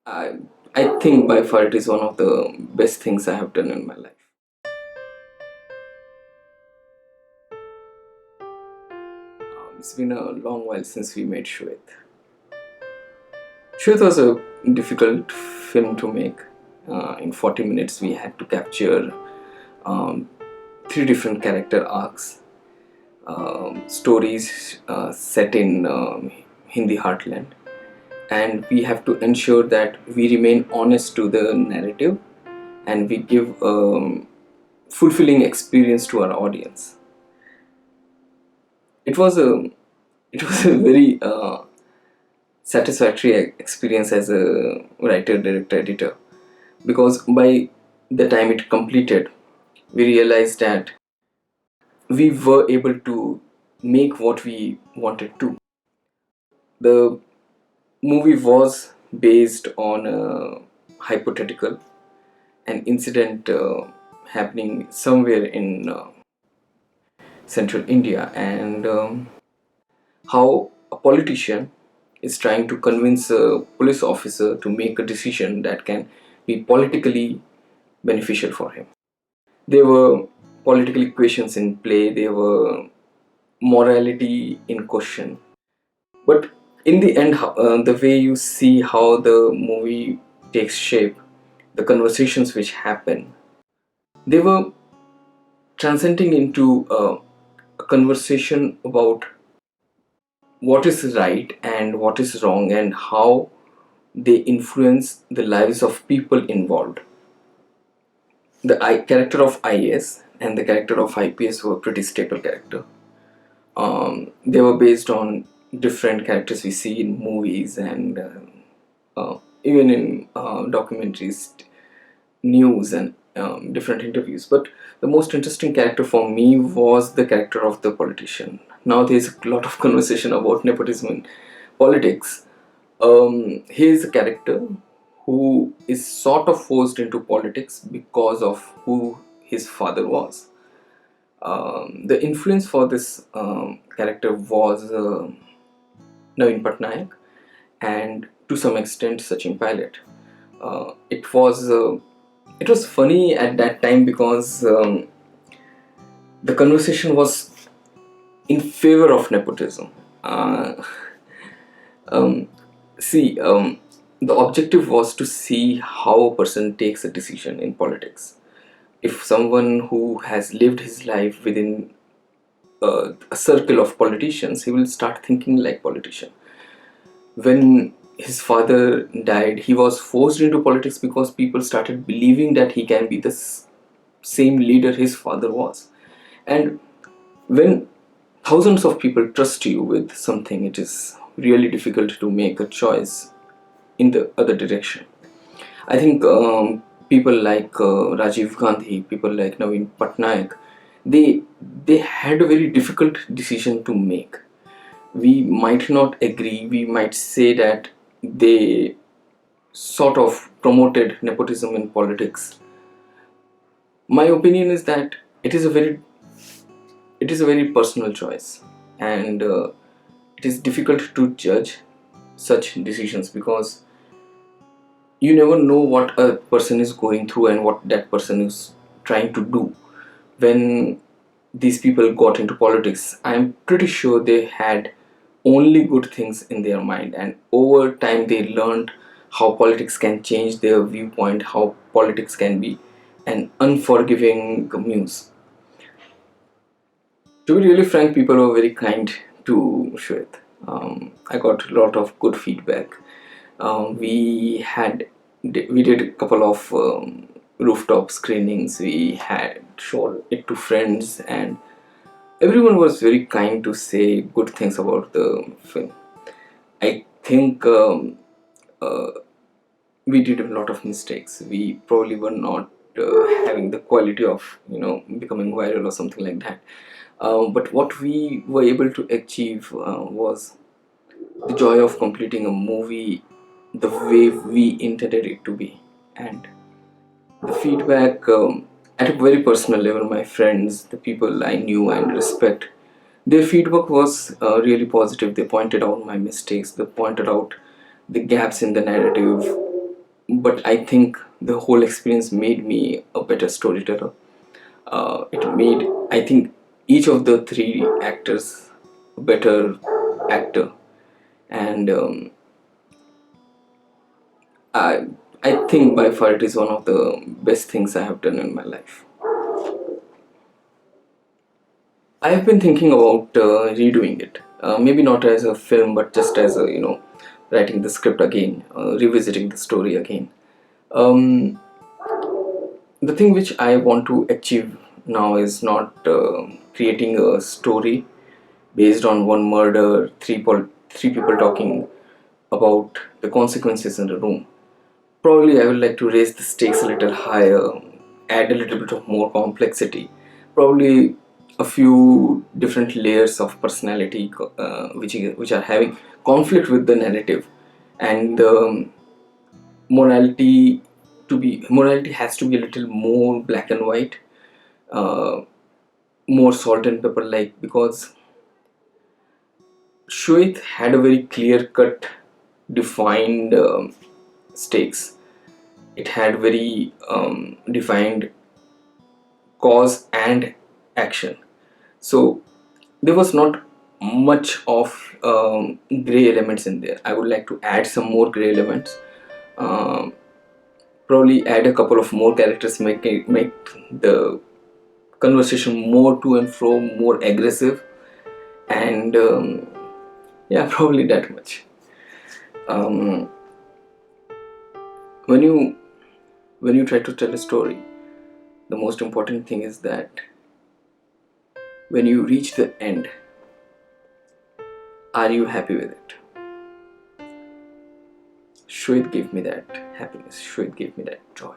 I I think by far it is one of the best things I have done in my life. It's been a long while since we made Shwet. Shwet was a difficult film to make. In 40 minutes, we had to capture um, three different character arcs, stories set in Hindi heartland, and we have to ensure that we remain honest to the narrative and we give fulfilling experience to our audience. It was a it was a very satisfactory experience as a writer, director, editor, because by the time it completed, we realized that we were able to make what we wanted to. The movie was based on a hypothetical, an incident happening somewhere in central India, and how a politician is trying to convince a police officer to make a decision that can be politically beneficial for him. There were political equations in play, there were morality in question. But in the end, the way you see how the movie takes shape, the conversations which happen, they were transcending into a conversation about what is right and what is wrong and how they influence the lives of people involved. The character of IAS and the character of IPS were pretty staple character. They were based on different characters we see in movies and even in documentaries, news, and different interviews. But the most interesting character for me was the character of the politician. Now there's a lot of conversation about nepotism in politics. He is a character who is sort of forced into politics because of who his father was. The influence for this character was Naveen Patnaik and to some extent Sachin Pilot. It was funny at that time because the conversation was in favor of nepotism. Uh, um, see, the objective was to see how a person takes a decision in politics. If someone who has lived his life within a circle of politicians, he will start thinking like politician. When his father died, he was forced into politics because people started believing that he can be the same leader his father was. And when thousands of people trust you with something, it is really difficult to make a choice in the other direction. I think people like Rajiv Gandhi, people like Naveen Patnaik, they they had a very difficult decision to make. We might not agree. We might say that they sort of promoted nepotism in politics. My opinion is that it is a very personal choice, and it is difficult to judge such decisions because you never know what a person is going through and what that person is trying to do. When these people got into politics, I'm pretty sure they had only good things in their mind, and over time they learned how politics can change their viewpoint, how politics can be an unforgiving muse. To be really frank, people were very kind to Shwet. I got a lot of good feedback. We did a couple of rooftop screenings. We had shown it to friends, and everyone was very kind to say good things about the film. I think uh, we did a lot of mistakes. We probably were not having the quality of becoming viral or something like that. But what we were able to achieve was the joy of completing a movie the way we intended it to be. And the feedback at a very personal level, my friends, the people I knew and respect, their feedback was really positive. They pointed out my mistakes, they pointed out the gaps in the narrative, but I think the whole experience made me a better storyteller. It made, I think, each of the three actors a better actor, and I I think by far it is one of the best things I have done in my life. I have been thinking about redoing it. Maybe not as a film, but just as a, writing the script again, revisiting the story again. Um, the thing which I want to achieve now is not creating a story based on one murder, three people talking about the consequences in the room. Probably I would like to raise the stakes a little higher, add a little bit of more complexity, probably a few different layers of personality which are having conflict with the narrative, and morality morality has to be a little more black and white, uh, more salt and pepper like, because Shwet had a very clear cut, defined stakes. It had very defined cause and action. So there was not much of gray elements in there. I would like to add some more gray elements. Um, Probably add a couple of more characters, make the conversation more to and fro, more aggressive, and yeah, probably that much. Um, when you when you try to tell a story, the most important thing is that when you reach the end, are you happy with it? Shwet gave me that happiness. Shwet gave me that joy.